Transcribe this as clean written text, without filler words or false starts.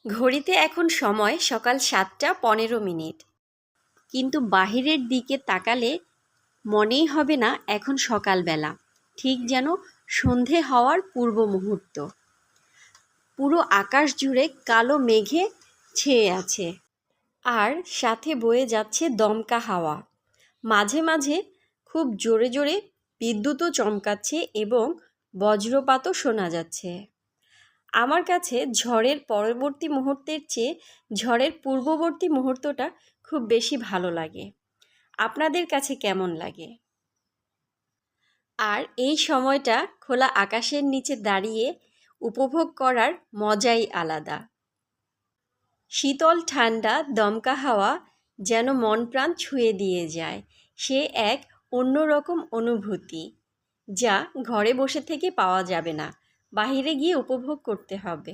ঘড়িতে এখন সময় সকাল 7:15। কিন্তু বাহিরের দিকে তাকালে মনেই হবে না এখন সকালবেলা, ঠিক যেন সন্ধে হওয়ার পূর্ব মুহূর্ত। পুরো আকাশ জুড়ে কালো মেঘে ছেয়ে আছে, আর সাথে বয়ে যাচ্ছে দমকা হাওয়া। মাঝে মাঝে খুব জোরে জোরে বিদ্যুৎও চমকাচ্ছে এবং বজ্রপাতও শোনা যাচ্ছে। আমার কাছে ঝড়ের পরবর্তী মুহূর্তের চেয়ে ঝড়ের পূর্ববর্তী মুহূর্তটা খুব বেশি ভালো লাগে। আপনাদের কাছে কেমন লাগে? আর এই সময়টা খোলা আকাশের নিচে দাঁড়িয়ে উপভোগ করার মজাই আলাদা। শীতল ঠান্ডা দমকা হাওয়া যেন মন প্রাণ ছুঁয়ে দিয়ে যায়। সে এক অন্যরকম অনুভূতি, যা ঘরে বসে থেকে পাওয়া যাবে না, বাইরে গিয়ে উপভোগ করতে হবে।